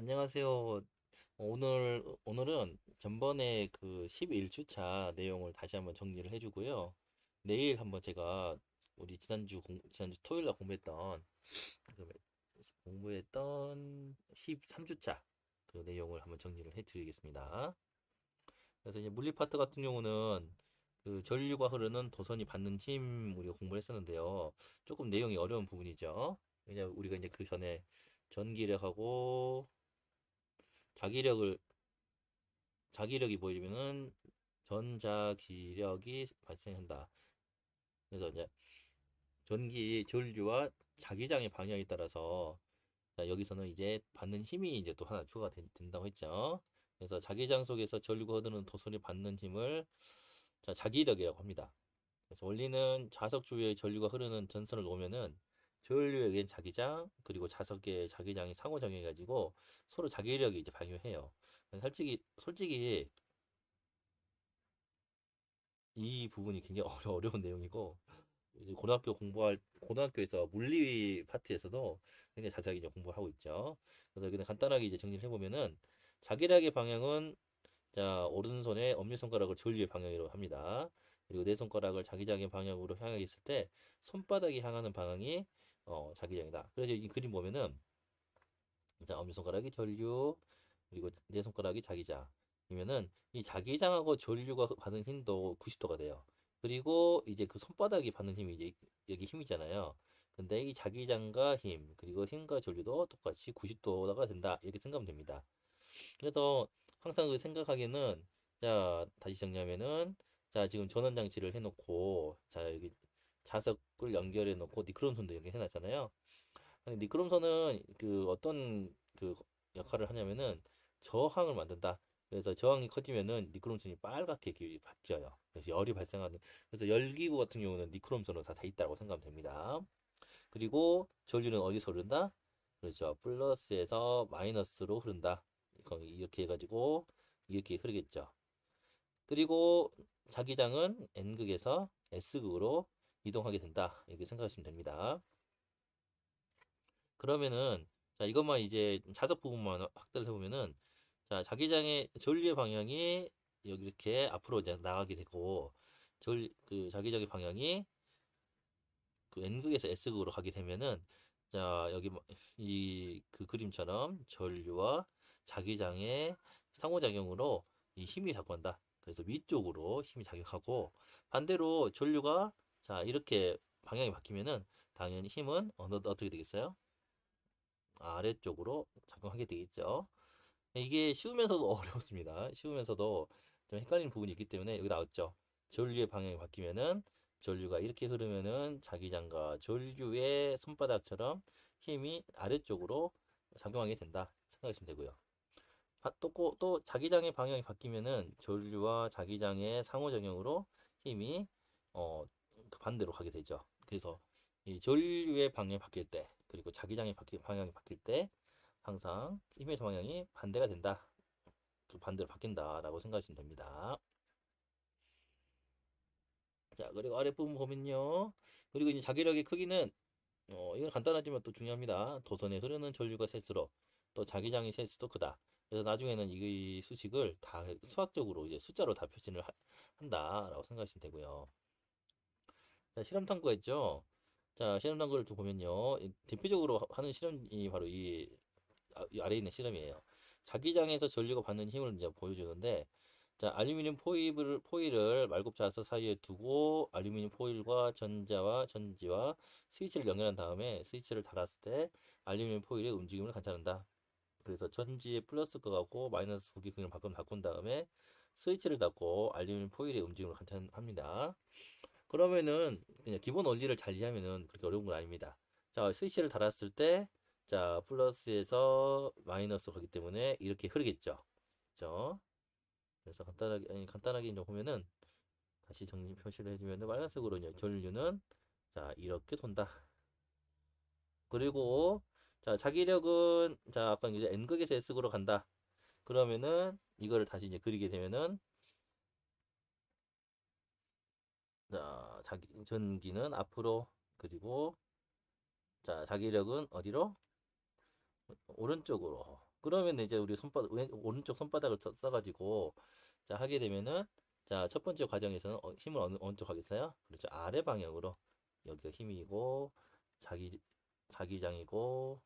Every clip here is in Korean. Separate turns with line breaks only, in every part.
안녕하세요. 오늘은 전번에 그 11주차 내용을 다시 한번 정리를 해주고요. 내일 한번 제가 우리 지난주 토요일 날 그 공부했던 13주차 그 내용을 한번 정리를 해드리겠습니다. 그래서 이제 물리 파트 같은 경우는 그 전류가 흐르는 도선이 받는 힘 우리가 공부를 했었는데요. 조금 내용이 어려운 부분이죠. 왜냐면 우리가 이제 그 전에 전기력하고 자기력을 자기력이 보이면은 전자기력이 발생한다. 그래서 이제 전류와 자기장의 방향에 따라서 자, 여기서는 이제 받는 힘이 이제 또 하나 된다고 했죠. 그래서 자기장 속에서 전류가 흐르는 도선이 받는 힘을 자, 자기력이라고 합니다. 그래서 원리는 자석 주위에 전류가 흐르는 전선을 놓으면은 전류에 의한 자기장 그리고 자석의 자기장이 상호작용해 가지고 서로 자기력이 이제 발휘해요. 솔직히 이 부분이 굉장히 어려운 내용이고 이제 고등학교에서 물리 파트에서도 굉장히 자세하게 이제 공부를 하고 있죠. 그래서 여기는 간단하게 이제 정리를 해보면은 자기력의 방향은 자 오른손의 엄지손가락을 전류의 방향으로 합니다. 그리고 내 손가락을 자기장의 방향으로 향하게 있을 때 손바닥이 향하는 방향이 자기장이다. 그래서 이 그림 보면은 자 엄지손가락이 전류 그리고 내 손가락이 자기장이면은 이 자기장하고 전류가 받는 힘도 90도가 돼요. 그리고 이제 그 손바닥이 받는 힘이 이제 여기 힘이잖아요. 근데 이 자기장과 힘 그리고 힘과 전류도 똑같이 90도가 된다 이렇게 생각하면 됩니다. 그래서 항상 그 생각하기에는 자 다시 정리하면은 자 지금 전원 장치를 해놓고 자 여기 자석을 연결해 놓고 니크롬선도 연결해 놨잖아요. 미끄럼선은 그 어떤 그 역할을 하냐면은 저항을 만든다. 그래서 저항이 커지면은 니크롬선이 빨갛게 바뀌어요. 그래서 열이 발생하는. 그래서 열기구 같은 경우는 니크롬선으로 다 돼 있다고 생각하면 됩니다. 그리고 전류는 어디서 흐른다? 그렇죠. 플러스에서 마이너스로 흐른다. 이렇게 해가지고 이렇게 흐르겠죠. 그리고 자기장은 N극에서 S극으로 이동하게 된다. 이렇게 생각하시면 됩니다. 그러면은 자 이것만 이제 자석 부분만 확대를 해보면은 자 자기장의 전류의 방향이 여기 이렇게 앞으로 이제 나가게 되고 그 자기장의 방향이 그 N극에서 S극으로 가게 되면은 자 여기 이 그 그림처럼 전류와 자기장의 상호작용으로 이 힘이 작용한다. 그래서 위쪽으로 힘이 작용하고 반대로 전류가 자 이렇게 방향이 바뀌면은 당연히 힘은 어떻게 되겠어요? 아래쪽으로 작용하게 되겠죠. 이게 쉬우면서도 어렵습니다. 쉬우면서도 좀 헷갈리는 부분이 있기 때문에 여기 나왔죠. 전류의 방향이 바뀌면은 전류가 이렇게 흐르면은 자기장과 전류의 손바닥처럼 힘이 아래쪽으로 작용하게 된다 생각하시면 되고요. 또 자기장의 방향이 바뀌면은 전류와 자기장의 상호작용으로 힘이 어, 그 반대로 가게 되죠. 그래서 이 전류의 방향이 바뀔 때 그리고 방향이 바뀔 때 항상 힘의 방향이 반대가 된다. 그 반대로 바뀐다라고 생각하시면 됩니다. 자, 그리고 아랫부분 보면요. 그리고 이제 자기력의 크기는 이건 간단하지만 또 중요합니다. 도선에 흐르는 전류가 셀수록 또 자기장이 셀수도 크다. 그래서 나중에는 이 수식을 다 수학적으로 이제 숫자로 다 한다라고 생각하시면 되고요. 자, 실험 탐구했죠. 자, 실험 탐구를 좀 보면요. 대표적으로 하는 실험이 바로 이 아래에 있는 실험이에요. 자기장에서 전류가 받는 힘을 이제 보여주는데, 자, 알루미늄 포일을 말굽자석 사이에 두고 알루미늄 포일과 전지와 스위치를 연결한 다음에 스위치를 닫았을 때 알루미늄 포일의 움직임을 관찰한다. 그래서 전지의 플러스 극하고 마이너스 극의 극을 바꾼 다음에 스위치를 닫고 알루미늄 포일의 움직임을 관찰합니다. 그러면은 그냥 기본 원리를 잘 이해하면은 그렇게 어려운 건 아닙니다. 자, 스위치를 달았을 때, 자, 플러스에서 마이너스 가기 때문에 이렇게 흐르겠죠. 그죠? 그래서 간단하게 이제 보면은 다시 정리 표시를 해주면은 빨간색으로 이제 전류는 자, 이렇게 돈다. 그리고 자, 자기력은 자, 아까 이제 N극에서 S극으로 간다. 그러면은 이거를 다시 이제 그리게 되면은 자, 전기는 앞으로 그리고 자, 자기력은 어디로? 오른쪽으로. 그러면 이제 우리 손바닥 오른쪽 손바닥을 써가지고 자 하게 되면은 자 첫 번째 과정에서는 힘을 어느 쪽 하겠어요? 그렇죠. 아래 방향으로 여기가 힘이고 자기 자기장이고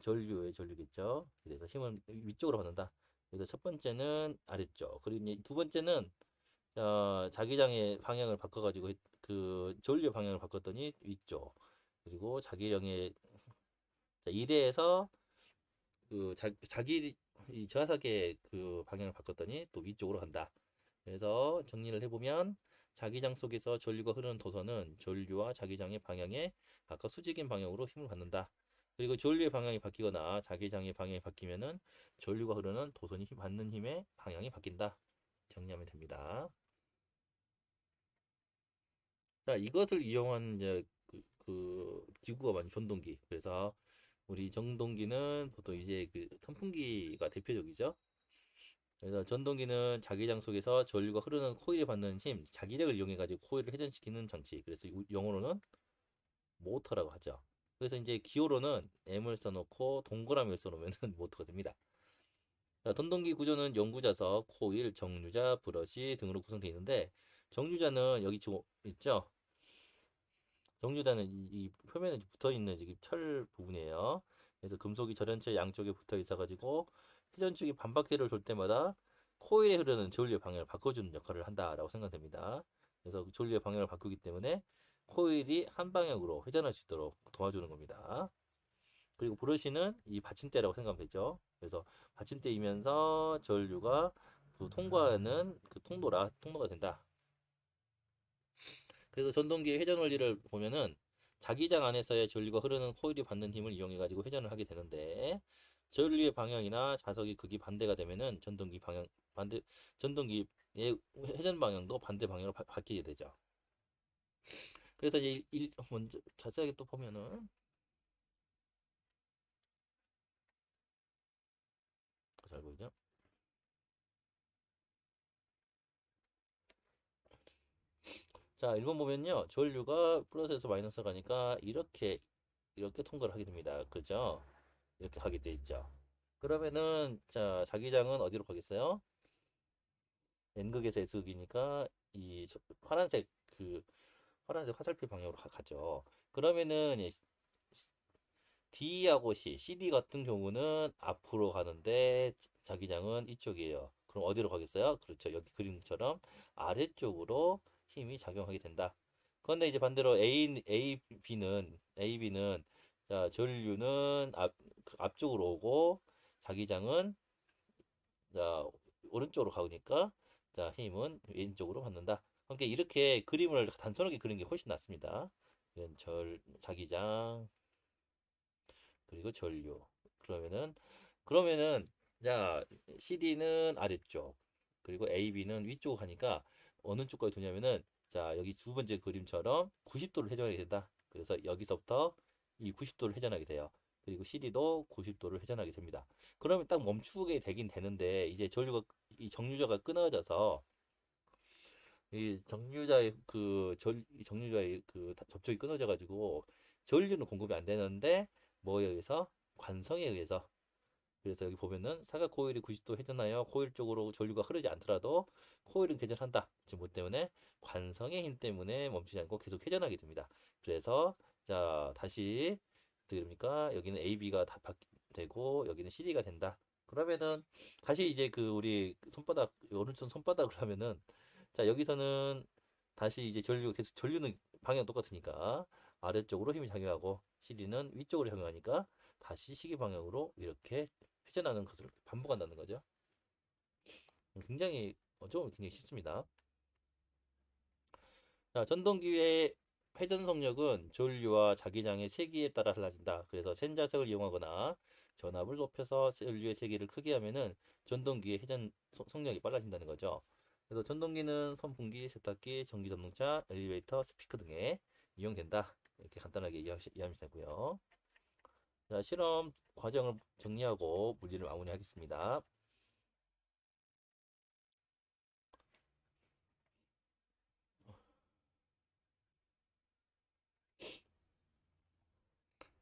전류의 전류겠죠. 그래서 힘을 위쪽으로 받는다. 그래서 첫 번째는 아래쪽. 그리고 이제 두 번째는 자기장의 방향을 바꿔가지고 그 전류 방향을 바꿨더니 위쪽. 그리고 자기령의 1회에서 그 자기 이 저하석의 그 방향을 바꿨더니 또 위쪽으로 간다. 그래서 정리를 해보면 자기장 속에서 전류가 흐르는 도선은 전류와 자기장의 방향에 각각 수직인 방향으로 힘을 받는다. 그리고 전류의 방향이 바뀌거나 자기장의 방향이 바뀌면은 전류가 흐르는 도선이 받는 힘의 방향이 바뀐다. 정리하면 됩니다. 자, 이것을 이용한 이제 그 기구가 많이 전동기. 그래서 우리 전동기는 보통 이제 그 선풍기가 대표적이죠. 그래서 전동기는 자기장 속에서 전류가 흐르는 코일에 받는 힘, 자기력을 이용해 가지고 코일을 회전시키는 장치. 그래서 영어로는 모터라고 하죠. 그래서 이제 기호로는 M을 써놓고 동그라미를 써놓으면 모터가 됩니다. 자, 전동기 구조는 연구자석, 코일, 정류자, 브러시 등으로 구성되어 있는데 정류자는 여기 지금 있죠. 정류자는 이 표면에 붙어 있는 지금 철 부분이에요. 그래서 금속이 절연체 양쪽에 붙어 있어 가지고 회전축이 반바퀴를 돌 때마다 코일에 흐르는 전류의 방향을 바꿔주는 역할을 한다라고 생각됩니다. 그래서 전류의 방향을 바꾸기 때문에 코일이 한 방향으로 회전할 수 있도록 도와주는 겁니다. 그리고 브러쉬는 이 받침대라고 생각하면 되죠. 그래서 받침대이면서 전류가 그 통과하는 그 통로가 된다. 그래서 전동기의 회전 원리를 보면은 자기장 안에서의 전류가 흐르는 코일이 받는 힘을 이용해 가지고 회전을 하게 되는데 전류의 방향이나 자석이 극이 반대가 되면은 전동기의 회전 방향도 반대 방향으로 바뀌게 되죠. 그래서 이제 먼저 자세하게 또 보면은 잘 보이죠? 자, 1번 보면요. 전류가 플러스에서 마이너스 가니까 이렇게 통과를 하게 됩니다. 그죠? 이렇게 하게 돼 있죠. 그러면은 자, 자기장은 어디로 가겠어요? N극에서 S극이니까 이 파란색 화살표 방향으로 가죠. 그러면은 D하고 CD 같은 경우는 앞으로 가는데 자기장은 이쪽이에요. 그럼 어디로 가겠어요? 그렇죠. 여기 그림처럼 아래쪽으로 힘이 작용하게 된다. 그런데 이제 반대로 AB는 자, 전류는 앞쪽으로 오고 자기장은 자, 오른쪽으로 가니까 자, 힘은 왼쪽으로 받는다. 그러니까 이렇게 그림을 단순하게 그리는 게 훨씬 낫습니다. 이건 자기장 그리고 전류. 그러면은 자, CD는 아래쪽 그리고 AB는 위쪽 하니까 어느 쪽까지 두냐면은 자, 여기 두 번째 그림처럼 90도를 회전하게 된다. 그래서 여기서부터 이 90도를 회전하게 돼요. 그리고 CD도 90도를 회전하게 됩니다. 그러면 딱 멈추게 되긴 되는데 이제 이 정류자가 끊어져서 이 정류자의 그 접촉이 끊어져 가지고 전류는 공급이 안 되는데 뭐에 의해서 관성에 의해서 그래서 여기 보면은 사각 코일이 90도 회전하여 코일 쪽으로 전류가 흐르지 않더라도 코일은 회전한다. 지금 뭐 때문에 관성의 힘 때문에 멈추지 않고 계속 회전하게 됩니다. 그래서 자 다시 어떻게 됩니까? 여기는 AB가 되고 여기는 CD가 된다. 그러면은 다시 이제 그 우리 오른손 손바닥을 하면은 자 여기서는 다시 이제 전류는 방향 똑같으니까 아래쪽으로 힘이 작용하고 CD는 위쪽으로 작용하니까 다시 시계 방향으로 이렇게 회전하는 것을 반복한다는 거죠. 굉장히 어쩌면 굉장히 쉽습니다. 자, 전동기의 회전 속력은 전류와 자기장의 세기에 따라 달라진다. 그래서 센자석을 이용하거나 전압을 높여서 전류의 세기를 크게 하면은 전동기의 회전 속력이 빨라진다는 거죠. 그래서 전동기는 선풍기, 세탁기, 전기자동차, 엘리베이터, 스피커 등에 이용된다. 이렇게 간단하게 이해하시면 되고요. 자, 실험 과정을 정리하고 물리를 마무리하겠습니다.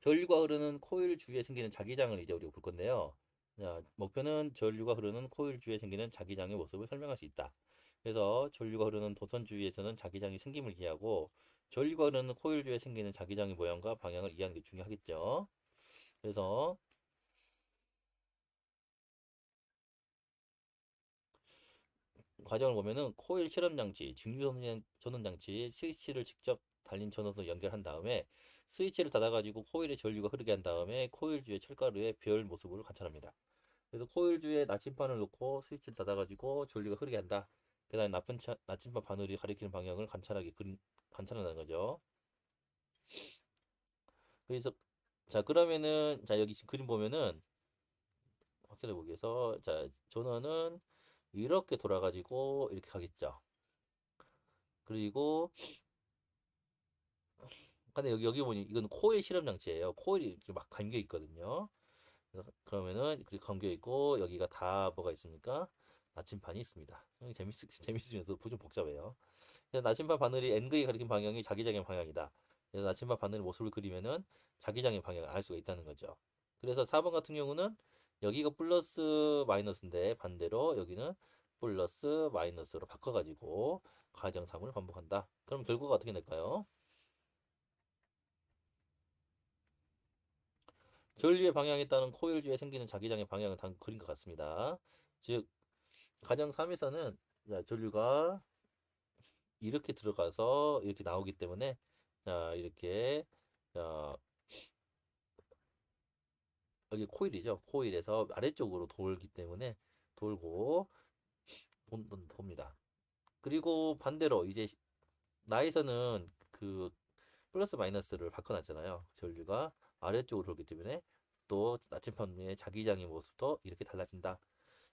전류가 흐르는 코일 주위에 생기는 자기장을 이제 우리가 볼 건데요. 자, 목표는 전류가 흐르는 코일 주위에 생기는 자기장의 모습을 설명할 수 있다. 그래서 전류가 흐르는 도선 주위에서는 자기장이 생김을 이해하고 전류가 흐르는 코일 주위에 생기는 자기장의 모양과 방향을 이해하는 게 중요하겠죠. 그래서 과정을 보면은 코일 실험 장치, 중류 전원 장치, 스위치를 직접 달린 전원으로 연결한 다음에 스위치를 닫아가지고 코일에 전류가 흐르게 한 다음에 코일 주의 철가루의 별 모습을 관찰합니다. 그래서 코일 주에 나침판을 놓고 스위치를 닫아가지고 전류가 흐르게 한다. 그다음에 나침판 바늘이 가리키는 방향을 관찰한다는 거죠. 그래서 자 그러면은 자 여기 지금 그림 보면은 확실해 보기 위해서 자 전원은 이렇게 돌아가지고 이렇게 가겠죠. 그리고 근데 여기 보니 이건 코일 실험 장치예요. 코일이 이렇게 막 감겨 있거든요. 그러면은 그렇게 감겨 있고 여기가 다 뭐가 있습니까? 나침판이 있습니다. 재밌으면서 좀 복잡해요. 그래서 나침반 바늘이 N극이 가리킨 방향이 자기장의 방향이다. 그래서 나침반 바늘의 모습을 그리면은 자기장의 방향을 알 수가 있다는 거죠. 그래서 4번 같은 경우는 여기가 플러스 마이너스인데 반대로 여기는 플러스 마이너스로 바꿔가지고 과정 3을 반복한다. 그럼 결과가 어떻게 될까요? 전류의 방향에 따른 코일 주에 생기는 자기장의 방향은 단 그린 것 같습니다. 즉 과정 3에서는 전류가 이렇게 들어가서 이렇게 나오기 때문에 자 이렇게 자 여기 코일이죠. 코일에서 아래쪽으로 돌기 때문에 돌고 돕니다. 그리고 반대로 이제 나에서는 그 플러스 마이너스를 바꿔놨잖아요. 전류가 아래쪽으로 돌기 때문에 또 나침판의 자기장의 모습도 이렇게 달라진다.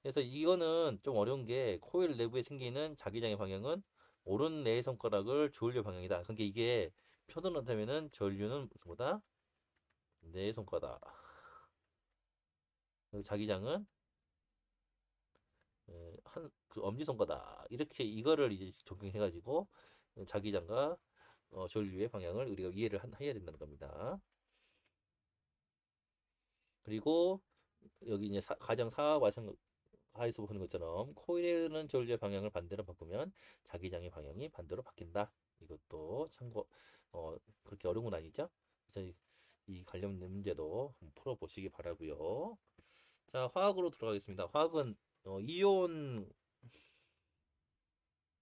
그래서 이거는 좀 어려운 게 코일 내부에 생기는 자기장의 방향은 오른 네 손가락을 조율 방향이다. 그러니까 이게 표준어로 하면은 전류는 뭐다? 네 손가락. 자기장은 한그 엄지손가락. 이렇게 이거를 이제 적용해가지고 자기장과 전류의 방향을 우리가 해야 된다는 겁니다. 그리고 여기 이제 가정 사와 하에서 보는 것처럼 코일에는 전류의 방향을 반대로 바꾸면 자기장의 방향이 반대로 바뀐다. 이것도 참고 그렇게 어려운 건 아니죠? 그래서 이 관련 문제도 풀어보시기 바라고요. 자, 화학으로 들어가겠습니다. 화학은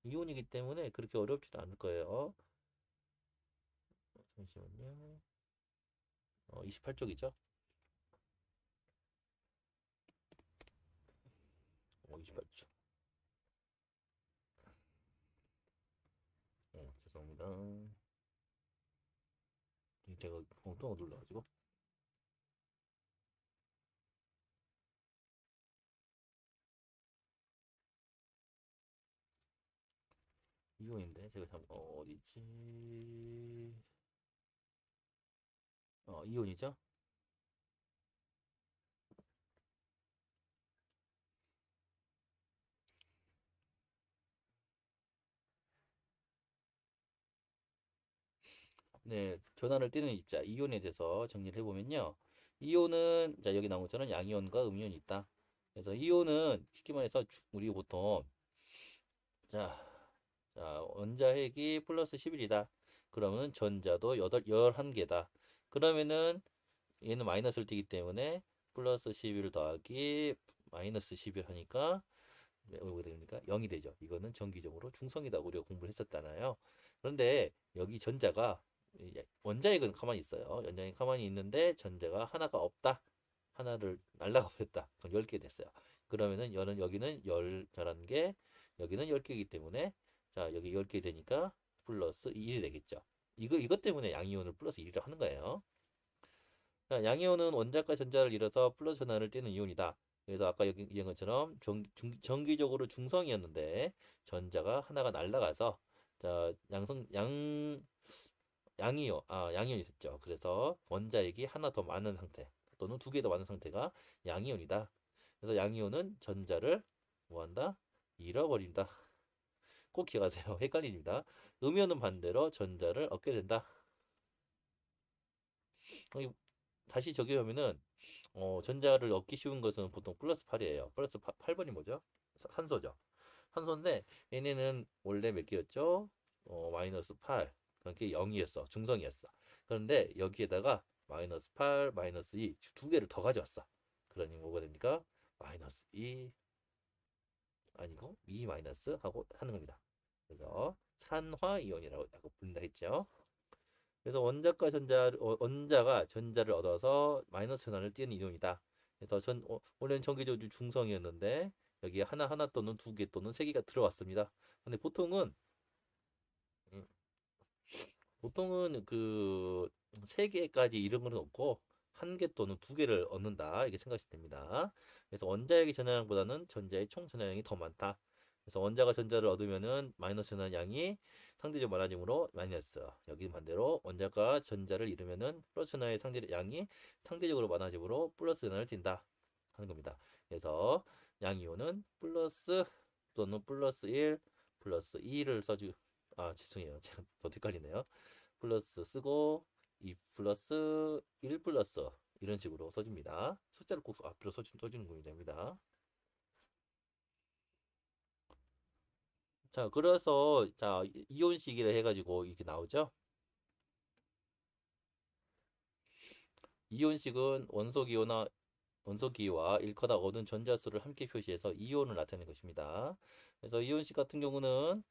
이온이기 때문에 그렇게 어렵지는 않을 거예요. 잠시만요. 28쪽이죠? 28쪽. 죄송합니다. 제가 엉뚱하게 눌러가지고. 이온인데 제가 어디지? 이온이죠? 네, 전하를 띠는 입자 이온에 대해서 정리를 해보면요. 이온은 자 여기 나온 것처럼 양이온과 음이온이 있다. 그래서 이온은 쉽게 말해서 우리 보통 자, 원자핵이 플러스 11이다. 그러면 전자도 11개다. 그러면은 얘는 마이너스를 띠기 때문에 플러스 11 더하기 마이너스 11 하니까 뭐가 됩니까? 0이 되죠. 이거는 정기적으로 중성이다 우리가 공부를 했었잖아요. 그런데 여기 전자가 원자핵은 가만히 있어요. 원자핵 가만히 있는데 전자가 하나가 없다. 하나를 날라가 버렸다. 그럼 10개 됐어요. 그러면은 여기는 11개, 여기는 10개이기 때문에 자, 여기 10개 되니까 플러스 1이 되겠죠. 이것 때문에 양이온을 플러스 1이라고 하는 거예요. 자, 양이온은 원자과 전자를 잃어서 플러스 전환을 띠는 이온이다. 그래서 아까 여기 얘기한 것처럼 정기적으로 중성이었는데 전자가 하나가 날라가서 자, 양이온이 됐죠. 그래서 원자핵이 하나 더 많은 상태 또는 두 개 더 많은 상태가 양이온이다. 그래서 양이온은 전자를 뭐한다? 잃어버린다. 꼭 기억하세요. 헷갈립니다. 음이온은 반대로 전자를 얻게 된다. 다시 적용하면은 전자를 얻기 쉬운 것은 보통 플러스 8이에요. 플러스 8번이 뭐죠? 산소죠. 산소인데 얘네는 원래 몇 개였죠? 마이너스 8. 그러니까 0이었어. 중성이었어. 그런데 여기에다가 마이너스 8, 마이너스 2 두 개를 더 가져왔어. 그러니 뭐가 됩니까? 마이너스 2 아니고 2 마이너스 하고 하는 겁니다. 그래서 산화 이온이라고 부른다 했죠. 그래서 원자가 전자를 얻어서 마이너스 전환을 띄는 이온이다. 그래서 원래는 전기적으로 중성이었는데 여기에 하나 또는 두 개 또는 세 개가 들어왔습니다. 근데 음, 보통은 그 세 개까지 이런 건 없고 한 개 또는 두 개를 얻는다 이렇게 생각하시면 됩니다. 그래서 원자핵의 전하량보다는 전자의 총 전하량이 더 많다. 그래서 원자가 전자를 얻으면은 마이너스 전하량이 상대적으로 많아지므로 마이너스. 여기 반대로 원자가 전자를 잃으면은 플러스 전하의 상대량이 상대적으로 많아지므로 플러스 전하를 띈다 하는 겁니다. 그래서 양이온은 플러스 또는 플러스 1, 플러스 2를 죄송해요. 제가 더 헷갈리네요. 플러스 쓰고 2 플러스 1 플러스 이런 식으로 써줍니다. 숫자를 꼭 앞으로 써주는 겁니다. 자, 그래서 자 이온 시기를 해가지고 이렇게 나오죠. 이온식은 원소기와 일커다 얻은 전자수를 함께 표시해서 이온을 나타내는 것입니다. 그래서 이온식 같은 경우는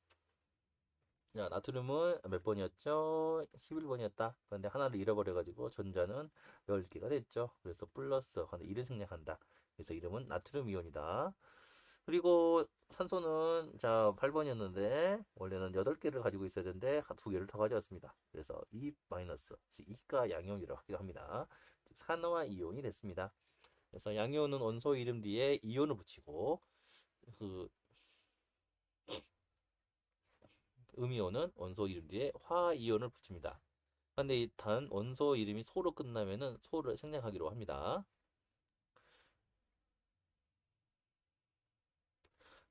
자, 나트륨은 몇 번이었죠? 11번이었다. 그런데 하나를 잃어버려가지고 전자는 10개가 됐죠. 그래서 플러스, 근데 1을 생략한다. 그래서 이름은 나트륨 이온이다. 그리고 산소는 자 8번이었는데 원래는 8개를 가지고 있어야 되는데 2개를 더 가져왔습니다. 그래서 2 마이너스, 즉 이가 양이온이라고 하기도 합니다. 즉 산화 이온이 됐습니다. 그래서 양이온은 원소 이름 뒤에 이온을 붙이고 그 음이온은 원소 이름 뒤에 화이온을 붙입니다. 근데 단 원소 이름이 소로 끝나면은 소를 생략하기로 합니다.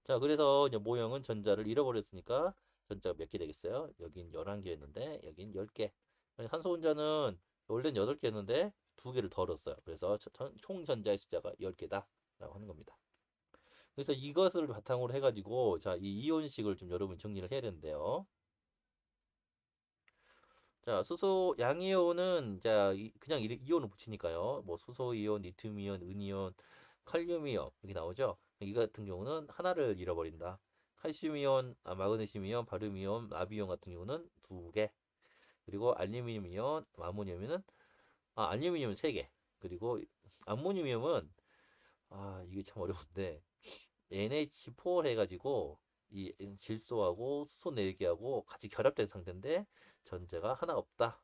자, 그래서 이제 모형은 전자를 잃어버렸으니까 전자가 몇 개 되겠어요? 여긴 11개였는데 여긴 10개. 산소 혼자는 원래는 8개였는데 2개를 덜 얻었어요. 그래서 총 전자의 숫자가 10개다 라고 하는 겁니다. 그래서 이것을 바탕으로 해가지고 자, 이 이온식을 좀 여러분 정리를 해야 되는데요. 자, 수소 양이온은 자, 그냥 이온을 붙이니까요. 뭐 수소 이온, 리튬 이온, 은 이온, 칼륨 이온 여기 나오죠. 이 같은 경우는 하나를 잃어버린다. 칼슘 이온, 마그네슘 이온, 바륨 이온, 나비 이온 같은 경우는 2개. 그리고 알루미늄 이온, 아모니움은 알루미늄은 3개. 그리고 암모니움은 이게 참 어려운데 NH4 해가지고 이 질소하고 수소 4개하고 같이 결합된 상태인데 전자가 하나 없다.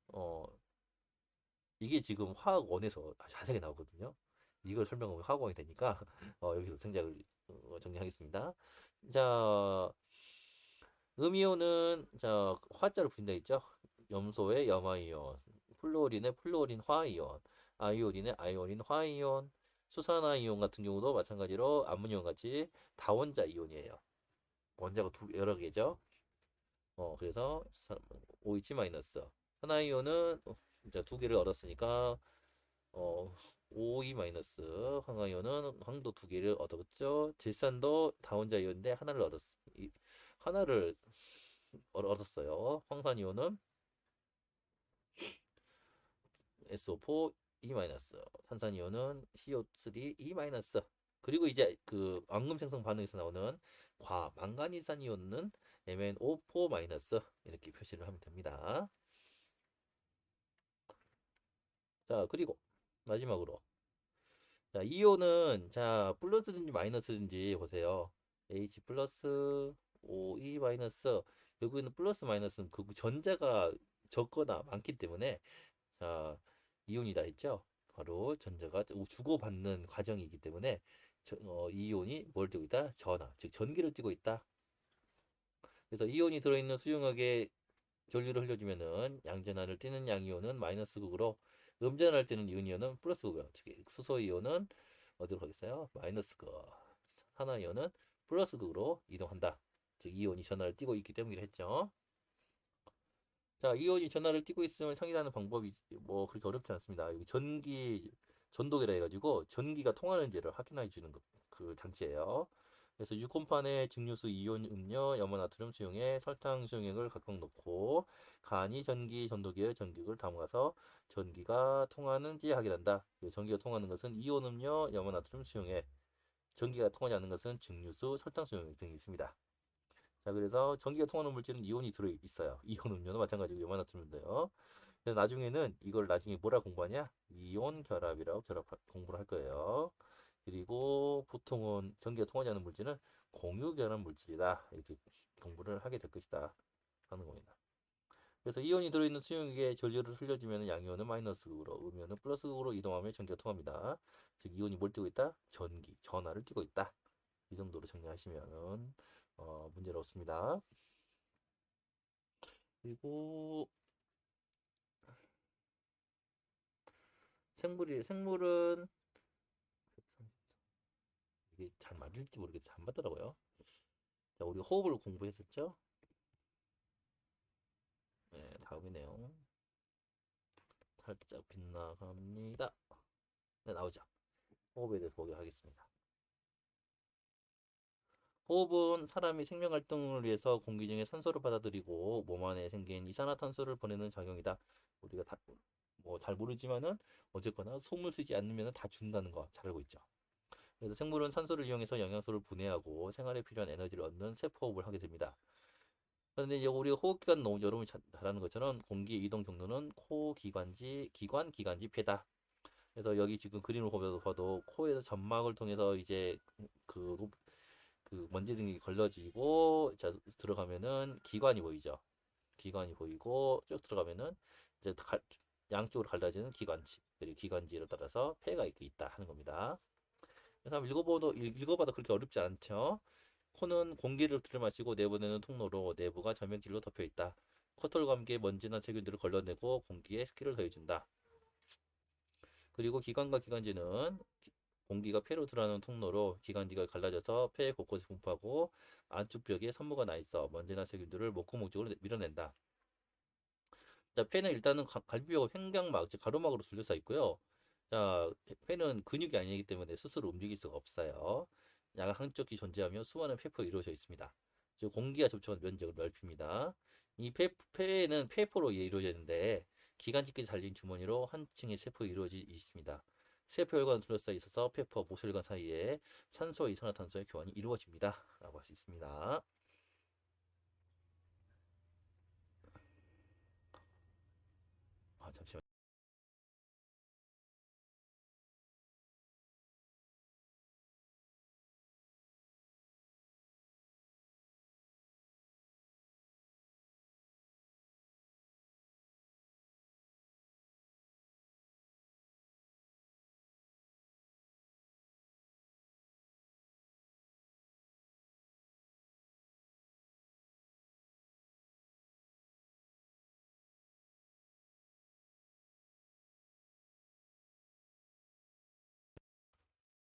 어, 이게 지금 화학원에서 자세하게 나오거든요. 이걸 설명하면 화학원이 되니까 여기서 생략을 정리하겠습니다. 자, 음이온은 자 화자를 붙인다 했죠. 염소의 염화이온, 플루오린의 플루오린 화이온, 아이오딘의 아이오딘 화이온, 수산화이온 같은 경우도 마찬가지로 암모니온 같이 다원자 이온이에요. 원자가 여러 개죠. 그래서 OH 마이너스. 산화이온은 이제 2개를 얻었으니까 어, OE 마이너스. 황화이온은 황도 2개를 얻었죠. 질산도 다원자 이온인데 하나를 하나를 얻었어요. 황산이온은 SO4 E 마이너스. 탄산이온은 CO3 E 마이너스. 그리고 이제 그 앙금 생성 반응에서 나오는 망가니산 이온은 MnO4 마이너스 이렇게 표시를 하면 됩니다. 자, 그리고 마지막으로 자, 이온은 자, 플러스든지 마이너스든지 보세요. H 플러스, OE 마이너스. 여기는 플러스 마이너스는 그 전자가 적거나 많기 때문에 자, 이온이다 했죠. 바로 전자가 주고받는 과정이기 때문에 이온이 뭘 띠고 있다? 전하, 즉 전기를 띠고 있다. 그래서 이온이 들어있는 수용액에 전류를 흘려주면은 양전하를 띠는 양이온은 마이너스 극으로 음전하를 띠는 은이온은 플러스 극이요. 즉 수소 이온은 어디로 가겠어요? 마이너스 극. 산화 이온은 플러스 극으로 이동한다. 즉 이온이 전하를 띠고 있기 때문이라 했죠. 자, 이온이 전하를 띠고 있으면 상기하는 방법이 뭐 그렇게 어렵지 않습니다. 여기 전도기라 해가지고 전기가 통하는지를 확인해 주는 그 장치예요. 그래서 유콘판에 증류수 이온 음료, 염화나트륨 수용액, 설탕 수용액을 각각 넣고 간이 전기 전도기에 전기를 담아서 전기가 통하는지 확인한다. 전기가 통하는 것은 이온 음료, 염화나트륨 수용액, 전기가 통하지 않는 것은 증류수, 설탕 수용액 등이 있습니다. 자, 그래서 전기가 통하는 물질은 이온이 들어 있어요. 이온 음료도 마찬가지고 염화나트륨인데요. 그래서 나중에는 이걸 나중에 뭐라 공부하냐? 이온 결합이라고 공부를 할 거예요. 그리고 보통은 전기가 통하지 않는 물질은 공유 결합 물질이다. 이렇게 공부를 하게 될 것이다. 하는 겁니다. 그래서 이온이 들어있는 수용액에 전류를 흘려주면 양이온은 마이너스극으로, 음이온은 플러스극으로 이동하며 전기가 통합니다. 즉 이온이 뭘 띠고 있다? 전하를 띠고 있다. 이 정도로 정리하시면 문제는 없습니다. 그리고 생물은 이게 잘 맞을지 모르겠어요. 안 맞더라고요. 자, 우리 호흡을 공부했었죠? 네, 다음의 내용 살짝 빗나갑니다. 네, 나오죠. 호흡에 대해서 보도록 하겠습니다. 호흡은 사람이 생명 활동을 위해서 공기 중에 산소를 받아들이고 몸 안에 생긴 이산화탄소를 보내는 작용이다. 우리가 다 뭐 잘 모르지만은 어쨌거나 숨을 쉬지 않으면 다 죽는다는 거 잘 알고 있죠. 그래서 생물은 산소를 이용해서 영양소를 분해하고 생활에 필요한 에너지를 얻는 세포호흡을 하게 됩니다. 그런데 이제 우리가 호흡기관 너무 여러분이 잘 아는 것처럼 공기 이동 경로는 코, 기관지, 폐다. 그래서 여기 지금 그림을 봐도 코에서 점막을 통해서 이제 그, 그 먼지 등이 걸러지고 자, 들어가면은 기관이 보이죠. 기관이 보이고 쭉 들어가면은 이제 양쪽으로 갈라지는 기관지 그리고 기관지를 따라서 폐가 있다 하는 겁니다. 그래서 한번 읽어봐도 그렇게 어렵지 않죠. 코는 공기를 들이마시고 내보내는 통로로 내부가 점액질로 덮여 있다. 코털과 함께 먼지나 세균들을 걸러내고 공기에 습기를 더해준다. 그리고 기관과 기관지는 공기가 폐로 들어가는 통로로 기관지가 갈라져서 폐 곳곳에 분포하고 안쪽 벽에 산모가 나 있어 먼지나 세균들을 목구멍 쪽으로 밀어낸다. 자, 폐는 일단은 갈비뼈가 횡격막, 즉 가로막으로 둘러싸 있고요. 자, 폐는 근육이 아니기 때문에 스스로 움직일 수가 없어요. 약 한쪽이 존재하며 수많은 폐포로 이루어져 있습니다. 즉 공기가 접촉하는 면적을 넓힙니다. 이 폐는 폐포로 이루어져 있는데 기관지까지 달린 주머니로 한 층의 세포가 이루어져 있습니다. 세포혈관을 둘러싸여 있어서 폐포와 모세혈관 사이에 산소와 이산화탄소의 교환이 이루어집니다. 라고 할 수 있습니다. 잠시만요.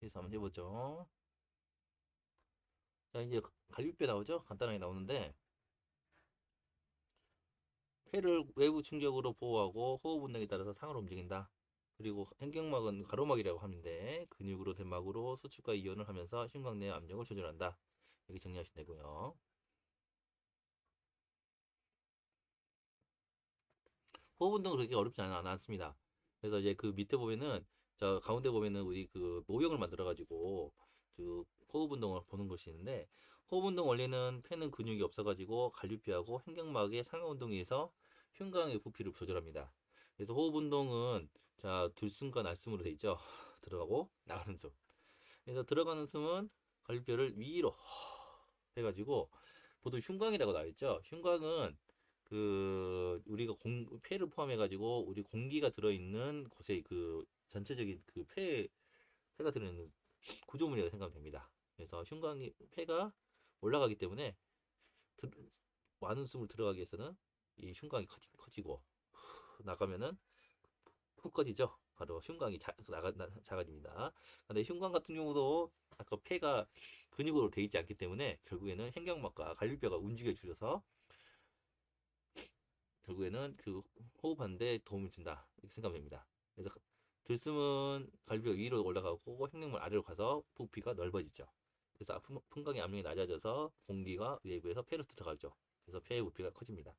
그래서 한번 해보죠. 자, 이제 갈비뼈 나오죠? 간단하게 나오는데 폐를 외부 충격으로 보호하고 호흡 운동에 따라서 상으로 움직인다. 그리고 횡격막은 가로막이라고 하는데 근육으로 된 막으로 수축과 이완을 하면서 심곽 내 압력을 조절한다. 여기 정리하시면 되고요. 호흡 운동은 그렇게 어렵지 않습니다. 그래서 이제 그 밑에 보면은 저 가운데 보면은 우리 그 모형을 만들어 가지고 그 호흡 운동을 보는 것이 있는데 호흡 운동 원리는 폐는 근육이 없어 가지고 갈비뼈하고 횡격막의 상하 운동에 의해서 흉곽의 부피를 조절합니다. 그래서 호흡 운동은 자 들숨과 날숨으로 돼 있죠. 들어가고 나가는 숨. 그래서 들어가는 숨은 갈비뼈를 위로 해가지고 보통 흉곽이라고 나와 있죠. 흉곽은 그 우리가 폐를 포함해 가지고 우리 공기가 들어있는 곳에 그 전체적인 그 폐가 들어있는 구조물이라고 생각하면 됩니다. 그래서 흉곽이 폐가 올라가기 때문에 들, 많은 숨을 들어가기 위해서는 이 흉곽이 커지고 나가면은 훅 꺼지죠. 바로 흉곽이 작아집니다. 근데 흉곽 같은 경우도 아까 폐가 근육으로 되어 있지 않기 때문에 결국에는 횡격막과 갈비뼈가 움직여 주셔서 결국에는 그 호흡하는데 도움을 준다 이렇게 생각하면 됩니다. 그래서 들숨은 갈비뼈 위로 올라가고 횡령물 아래로 가서 부피가 넓어지죠. 그래서 풍광의 압력이 낮아져서 공기가 외부에서 폐로 들어가죠. 그래서 폐의 부피가 커집니다.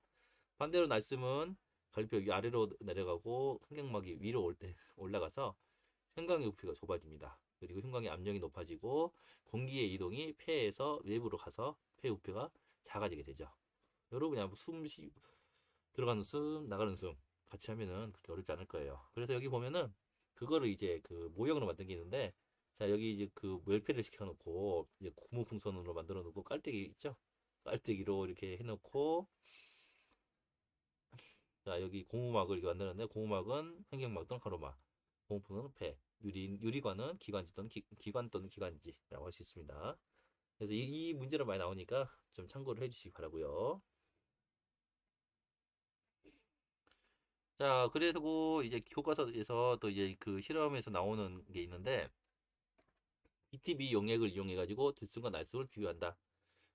반대로 날숨은 갈비뼈 위 아래로 내려가고 횡격막이 위로 올라가서 흉곽의 부피가 좁아집니다. 그리고 흉곽의 압력이 높아지고 공기의 이동이 폐에서 외부로 가서 폐 부피가 작아지게 되죠. 여러분 그냥 들어가는 숨, 나가는 숨 같이 하면은 그렇게 어렵지 않을 거예요. 그래서 여기 보면은 그거를 이제 그 모형으로 만든 게 있는데, 자 여기 이제 그 웰페를 시켜놓고 이제 고무풍선으로 만들어 놓고 깔때기 있죠? 깔때기로 이렇게 해놓고, 자 여기 고무막을 이렇게 만드는데 고무막은 횡격막 또는 가로막, 고무풍선은 폐, 유리관은 기관지 또는 기관 또는 기관지라고 할 수 있습니다. 그래서 이 문제로 많이 나오니까 좀 참고를 해주시기 바라고요. 자, 그래서 이제 교과서에서 또 이제 그 실험에서 나오는 게 있는데, BTB 용액을 이용해 가지고 들숨과 날숨을 비교한다.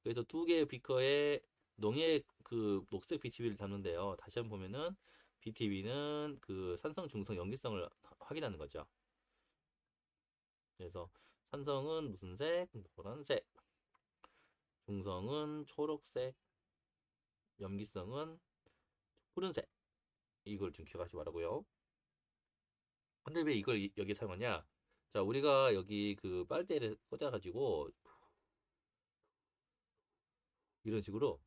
그래서 두 개의 비커에 농액 그 녹색 BTB를 담는데요. 다시 한번 보면은 BTB는 그 산성, 중성, 염기성을 확인하는 거죠. 그래서 산성은 무슨 색? 노란색. 중성은 초록색. 염기성은 푸른색. 이걸 좀 기억하시기 바라고요. 근데 왜 이걸 여기에 사용하냐? 자, 우리가 여기 그 빨대를 꽂아가지고 이런 식으로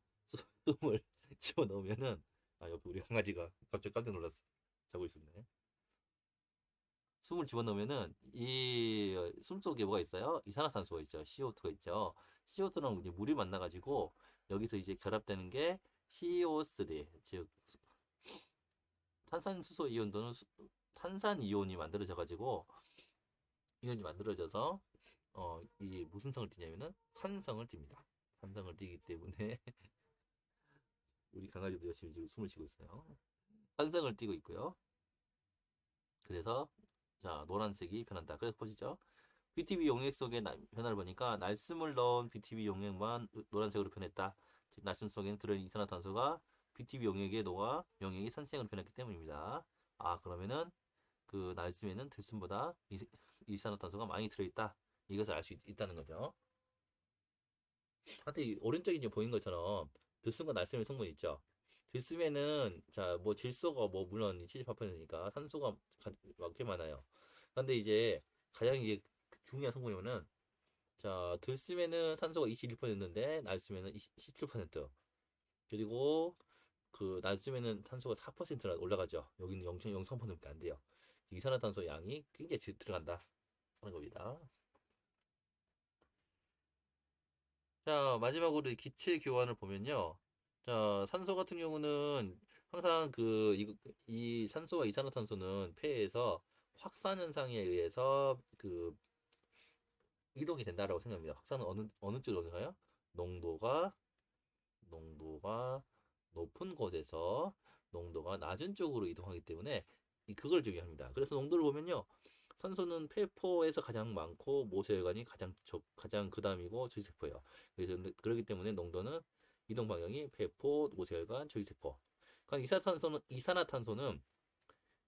숨을 집어 넣으면은, 아 옆에 우리 강아지가 갑자기 깜짝 놀랐어. 자고 있었네. 숨을 집어 넣으면은 이 숨 속에 뭐가 있어요? 이산화탄소가 있어요. CO2가 있죠. CO2랑 이제 물이 만나가지고 여기서 이제 결합되는 게 CO3, 즉 탄산수소 이온도는 탄산 이온이 만들어져가지고 이온이 만들어져서 이 무슨 성을 띠냐면은 산성을 띱니다. 산성을 띠기 때문에 우리 강아지도 열심히 지금 숨을 쉬고 있어요. 산성을 띠고 있고요. 그래서 자 노란색이 변한다. 그래서 보시죠. BTB 용액 속의 변화를 보니까 날숨을 넣은 BTB 용액만 노란색으로 변했다. 즉 날숨 속에는 들어있는 이산화탄소가 BTB 용액에 녹아 용액이 산성으로 변했기 때문입니다. 아 그러면은 그 날숨에는 들숨보다 이산화탄소가 많이 들어있다. 이것을 알 수 있다는 거죠. 근데 이 오른쪽에 이제 보인 것처럼 들숨과 날숨의 성분이 있죠. 들숨에는 자 뭐 질소가 뭐 물론 78%니까 산소가 꽤 많아요. 근데 이제 가장 이제 중요한 성분이면은, 자 들숨에는 산소가 21%였는데 날숨에는 17%. 그리고 그 날숨에는 탄소가 4%나 올라가죠. 여기는 0.03%밖에 안 돼요. 이산화탄소 양이 굉장히 들어간다 하는 겁니다. 자, 마지막으로 기체 교환을 보면요. 자, 산소 같은 경우는 항상 이 산소와 이산화탄소는 폐에서 확산 현상에 의해서 그 이동이 된다라고 생각합니다. 확산은 어느 쪽으로 가요? 농도가 농도가 높은 곳에서 농도가 낮은 쪽으로 이동하기 때문에 그걸 중요합니다. 그래서 농도를 보면요. 산소는 폐포에서 가장 많고 모세혈관이 가장 그다음이고 조직세포예요. 그래서 그렇기 때문에 농도는 이동 방향이 폐포, 모세혈관, 조직세포. 그러니까 이산화탄소는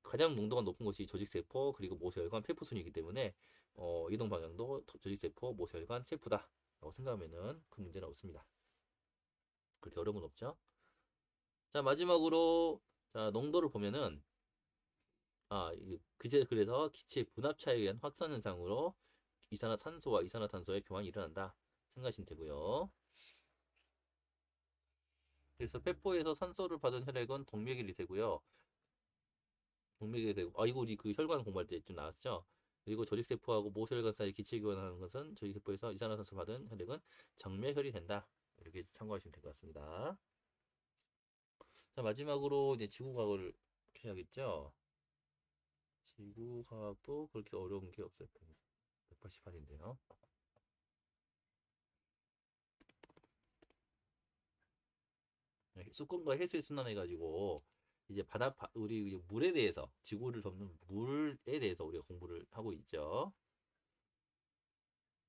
가장 농도가 높은 곳이 조직세포 그리고 모세혈관, 폐포 순이기 때문에 이동 방향도 조직세포, 모세혈관, 세포다라고 생각하면은 그 문제는 없습니다. 그렇게 어려운 건 없죠. 자 마지막으로 자 농도를 보면은 그래서 기체 분압차에 의한 확산 현상으로 이산화탄소와 이산화탄소의 교환이 일어난다 생각하시면 되고요. 그래서 폐포에서 산소를 받은 혈액은 동맥이 되고요. 동맥이 되고 이거 우리 그 혈관 공부할 때 좀 나왔죠. 그리고 조직세포하고 모세혈관 사이 기체 교환하는 것은 조직세포에서 이산화탄소 받은 혈액은 정맥혈이 된다. 이렇게 참고하시면 될 것 같습니다. 자 마지막으로 이제 지구과학을 해야겠죠. 지구과학도 그렇게 어려운 게 없어요. 188인데요. 수권과 해수의 순환해가지고 이제 우리 물에 대해서 지구를 덮는 물에 대해서 우리가 공부를 하고 있죠.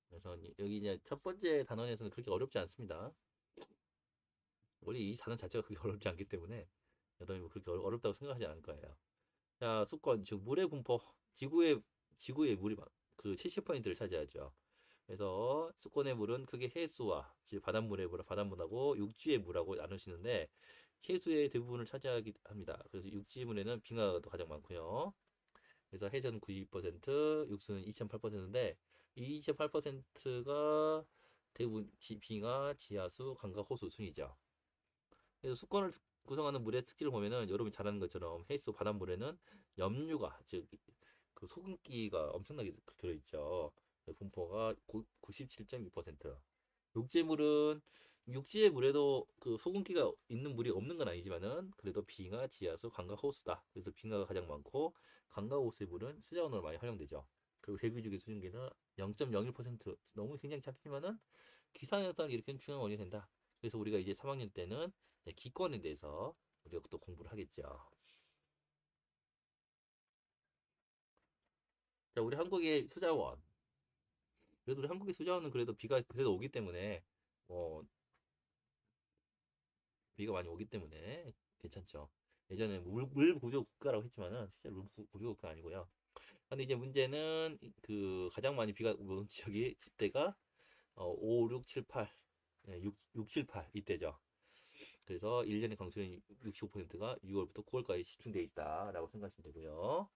그래서 여기 이제 첫 번째 단원에서는 그렇게 어렵지 않습니다. 원래 이 단원 자체가 그렇게 어렵지 않기 때문에 여러분이 그렇게 어렵다고 생각하지 않을 거예요. 자, 수권, 즉 물의 분포, 지구의 물이 그 70%를 차지하죠. 그래서 수권의 물은 크게 해수와 즉 바닷물의 물, 바닷물하고 육지의 물하고 나누시는데 해수의 대부분을 차지하기 합니다. 그래서 육지물에는 빙하가 또 가장 많고요. 그래서 해저는 92%, 육수는 2008%인데 이 2008%가 대부분 빙하, 지하수, 강가, 호수 순이죠. 그래서 수권을 구성하는 물의 특징을 보면은 여러분이 잘 아는 것처럼 해수 바닷물에는 염류가 즉 그 소금기가 엄청나게 들어있죠. 분포가 97.2%. 육지물은 육지의 물에도 그 소금기가 있는 물이 없는 건 아니지만은 그래도 빙하, 지하수, 강가, 호수다. 그래서 빙하가 가장 많고 강가, 호수의 물은 수자원으로 많이 활용되죠. 그리고 대기중의 수증기는 0.01% 너무 굉장히 작지만은 기상현상을 일으키는 중요한 원인이 된다. 그래서 우리가 이제 3학년 때는 기권에 대해서 우리가 또 공부를 하겠죠. 자, 우리 한국의 수자원. 그래도 우리 한국의 수자원은 그래도 비가 그래도 오기 때문에 어, 비가 많이 오기 때문에 괜찮죠. 예전에 물 부족 국가라고 했지만은 실제 물 부족 국가 아니고요. 근데 이제 문제는 그 가장 많이 비가 오는 지역이 때가 5, 6, 7, 8, 6, 7, 8 이때죠. 그래서 1년의 강수량이 65%가 6월부터 9월까지 집중되어 있다라고 생각하시면 되고요.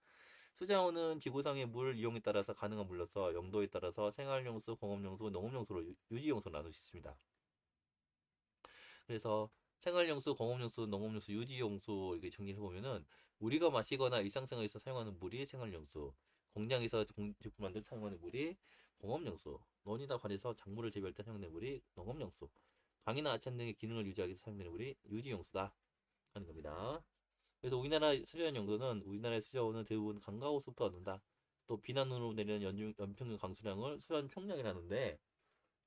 수자원은 지구상의 물 이용에 따라서 가능한 물로서 용도에 따라서 생활용수, 공업용수, 농업용수로 유지용수로 나눌 수 있습니다. 그래서 생활용수, 공업용수, 농업용수, 유지용수 이렇게 정리를 해보면은 우리가 마시거나 일상생활에서 사용하는 물이 생활용수, 공장에서 제품 만들 때 사용하는 물이 공업용수, 논이나 관에서 작물을 재배할 때 사용되는 물이 농업용수, 강이나 하천 등의 기능을 유지하기 위해서 사용되는 물이 유지용수다 하는 겁니다. 그래서 우리나라 수자원 용도는 우리나라의 수자원은 대부분 강가호수부터 얻는다. 또 비난으로 내리는 연평균 강수량을 수자원 총량이라는데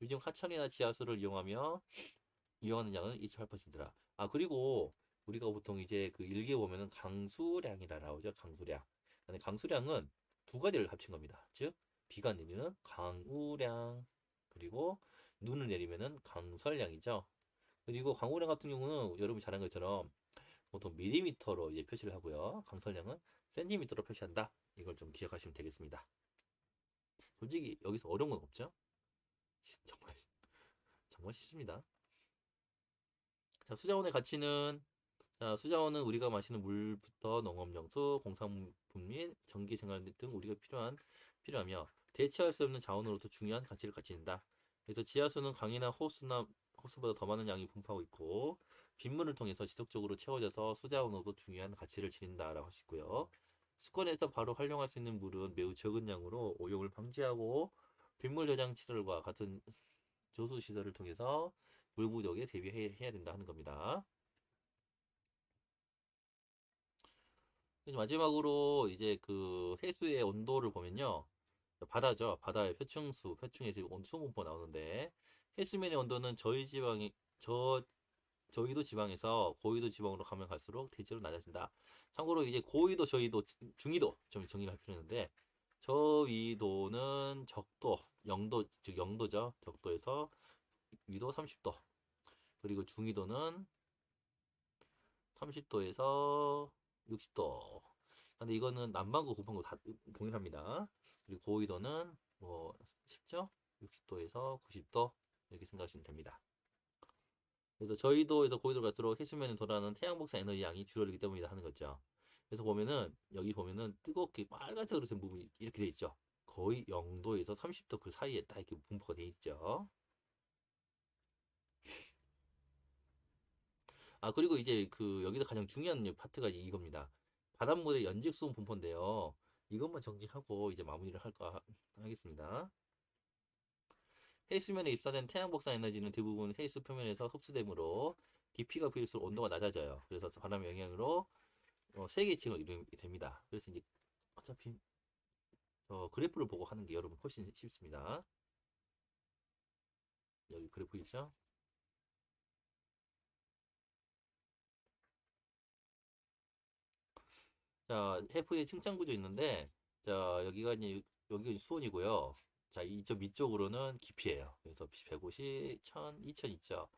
요즘 하천이나 지하수를 이용하는 양은 28%라. 아, 그리고 우리가 보통 이제 그 일기에 보면은 강수량이라 나오죠. 강수량. 근데 강수량은 두 가지를 합친 겁니다. 즉, 비가 내리는 강우량, 그리고 눈을 내리면은 강설량이죠. 그리고 강우량 같은 경우는 여러분이 잘 아는 것처럼 보통 밀리미터로 이제 표시를 하고요. 강설량은 센티미터로 표시한다. 이걸 좀 기억하시면 되겠습니다. 솔직히 여기서 어려운 건 없죠? 정말 정말 쉽습니다. 자, 수자원의 가치는 자, 수자원은 우리가 마시는 물부터 농업용수, 공산품 및 전기생활 등 우리가 필요하며 대체할 수 없는 자원으로서 중요한 가치를 가진다. 그래서 지하수는 강이나 호수보다 더 많은 양이 분포하고 있고 빗물을 통해서 지속적으로 채워져서 수자원으로도 중요한 가치를 지닌다라고 할수 있고요. 수건에서 바로 활용할 수 있는 물은 매우 적은 양으로 오염을 방지하고 빗물 저장 시설과 같은 조수 시설을 통해서 물 부족에 대비해야 된다 하는 겁니다. 마지막으로 이제 그 해수의 온도를 보면요. 바다죠. 바다의 표층에서 수온 분포가 나오는데 해수면의 온도는 저위도 지방에서 고위도 지방으로 가면 갈수록 대체로 낮아진다. 참고로 이제 고위도, 저위도, 중위도 좀 정리를 할 필요 있는데 저위도는 적도, 영도, 즉 영도죠. 적도에서 위도 30도. 그리고 중위도는 30도에서 60도. 근데 이거는 남반구, 고반구 다 동일합니다. 그리고 고위도는 뭐 쉽죠? 60도에서 90도 이렇게 생각하시면 됩니다. 그래서 저희도에서 고위도로 갈수록 해수면에 돌아가는 태양 복사 에너지 양이 줄어들기 때문이다 하는 거죠. 그래서 보면은 여기 보면은 뜨겁게 빨간색으로 된 부분이 이렇게 돼 있죠. 거의 0도에서 30도 그 사이에 딱 이렇게 분포가 돼 있죠. 아, 그리고 이제 그 여기서 가장 중요한 파트가 이겁니다. 바닷물의 연직수온 분포인데요. 이것만 정리하고 이제 마무리를 하겠습니다. 해수면에 입사된 태양 복사 에너지는 대부분 해수 표면에서 흡수되므로 깊이가 비일수록 온도가 낮아져요. 그래서 바람의 영향으로 세계층을 이루게 됩니다. 그래서 이제 어차피 그래프를 보고 하는 게 여러분 훨씬 쉽습니다. 여기 그래프 있죠? 자, 해프의 층창 구조 있는데, 자, 여기가 수온이고요. 자, 이쪽 위쪽으로는 깊이에요. 그래서 150, 1000, 2000 있죠.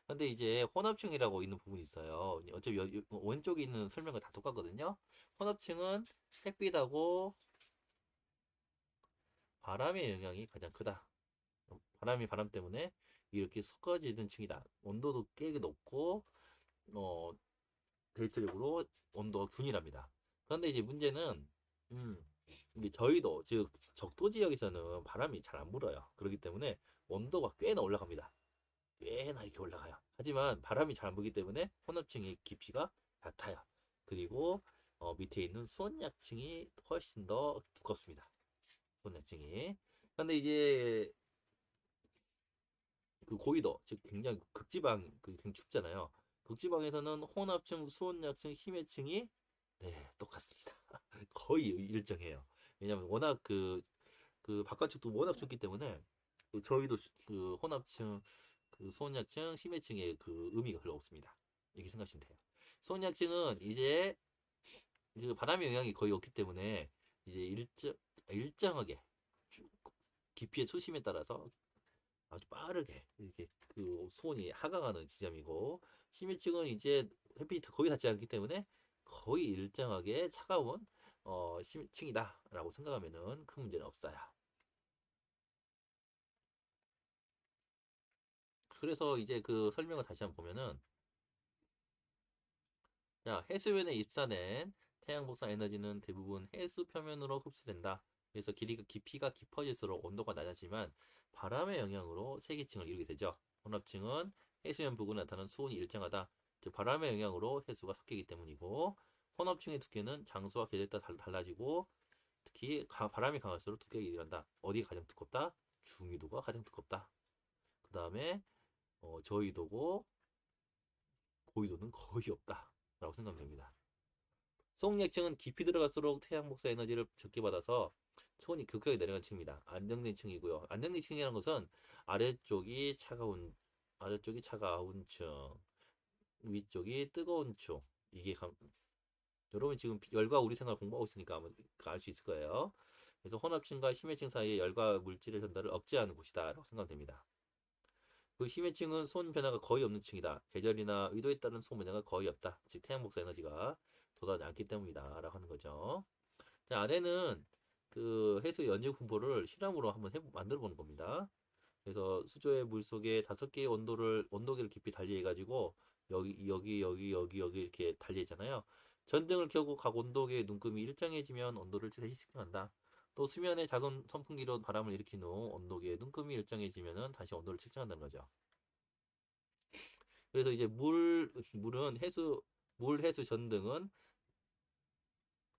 근데 이제 혼합층이라고 있는 부분이 있어요. 어차피 왼쪽에 있는 설명과 다 똑같거든요. 혼합층은 햇빛하고 바람의 영향이 가장 크다. 바람 때문에 이렇게 섞어지는 층이다. 온도도 꽤 높고, 어, 대체적으로 온도가 균일합니다. 그런데 이제 문제는, 음, 이게 저희도, 즉, 적도 지역에서는 바람이 잘 안 불어요. 그렇기 때문에 온도가 꽤나 올라갑니다. 꽤나 이렇게 올라가요. 하지만 바람이 잘 안 불기 때문에 혼합층의 깊이가 얕아요. 그리고 밑에 있는 수온약층이 훨씬 더 두껍습니다. 수온약층이. 근데 이제 그 고위도, 즉 굉장히 극지방, 굉장히 춥잖아요. 극지방에서는 혼합층, 수온약층, 심해층이 네, 똑같습니다. 거의 일정해요. 왜냐면 워낙 그 바깥쪽도 워낙 춥기 때문에 저희도 그 혼합층, 그 수온약층, 심해층의 그 의미가 별로 없습니다. 이렇게 생각하시면 돼요. 수온약층은 이제 그 바람의 영향이 거의 없기 때문에 이제 일정하게 깊이의 초심에 따라서 아주 빠르게 이렇게 그 수온이 하강하는 지점이고, 심해층은 이제 햇빛이 거의 닿지 않기 때문에 거의 일정하게 차가운 심층이다라고 생각하면은 큰 문제는 없어요. 그래서 이제 그 설명을 다시 한번 보면은, 자, 해수면에 입사된 태양 복사 에너지는 대부분 해수 표면으로 흡수된다. 그래서 깊이가 깊어질수록 온도가 낮아지만 바람의 영향으로 세기층을 이루게 되죠. 혼합층은 해수면 부근에 나타나는 수온이 일정하다. 즉 바람의 영향으로 해수가 섞이기 때문이고, 혼합층의 두께는 장소와 계절에 따라 달라지고, 특히 바람이 강할수록 두께가 일어난다. 어디가 가장 두껍다? 중위도가 가장 두껍다. 그 다음에 저위도고 고위도는 거의 없다. 라고 생각하면 됩니다. 수온약층은 깊이 들어갈수록 태양 복사 에너지를 적게 받아서 초원이 급격히 내려간 층입니다. 안정된 층이고요. 안정된 층이라는 것은 아래쪽이 차가운 아래쪽이 차가운 층, 위쪽이 뜨거운 층. 이게 여러분 지금 열과 우리 생활 공부하고 있으니까 아마 알 수 있을 거예요. 그래서 혼합층과 심해층 사이에 열과 물질의 전달을 억제하는 곳이다라고 생각하면 됩니다. 그 심해층은 수온 변화가 거의 없는 층이다. 계절이나 의도에 따른 수온 변화가 거의 없다. 즉 태양 복사 에너지가 돋아나지 않기 때문이다라고 하는 거죠. 자, 아래는 그 해수 연지 분포를 실험으로 한번 만들어 보는 겁니다. 그래서 수조의 물 속에 5개의 온도계를 깊이 달리해 가지고 여기 이렇게 달려 있잖아요. 전등을 켜고 각 온도계의 눈금이 일정해지면 온도를 다시 측정한다. 또 수면에 작은 선풍기로 바람을 일으킨 후 온도계의 눈금이 일정해지면은 다시 온도를 측정한다는 거죠. 그래서 이제 물은 물 해수 전등은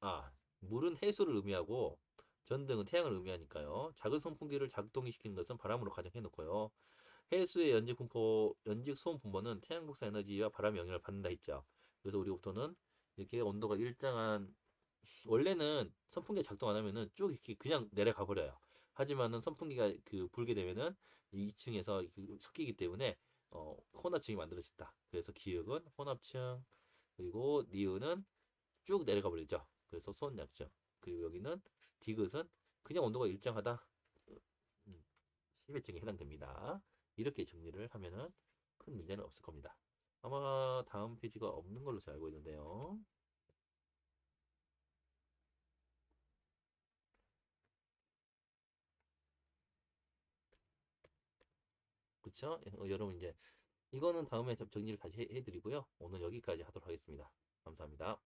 아, 물은 해수를 의미하고 전등은 태양을 의미하니까요. 작은 선풍기를 작동시키는 것은 바람으로 가정해 놓고요. 해수의 연직 수온 분포는 태양 복사 에너지와 바람의 영향을 받는다 했죠. 그래서 우리부터는 이렇게 온도가 일정한, 원래는 선풍기가 작동 안 하면은 쭉 이렇게 그냥 내려가 버려요. 하지만은 선풍기가 불게 되면은 2층에서 섞이기 때문에 혼합층이 만들어진다. 그래서 기역은 혼합층, 그리고 니은은 쭉 내려가 버리죠. 그래서 수온약층. 그리고 여기는 디귿은 그냥 온도가 일정하다. 음, 심해층에 해당됩니다. 이렇게 정리를 하면은 큰 문제는 없을 겁니다. 아마 다음 페이지가 없는 걸로 제가 알고 있는데요. 그쵸? 여러분 이제 이거는 다음에 정리를 다시 해드리고요. 오늘 여기까지 하도록 하겠습니다. 감사합니다.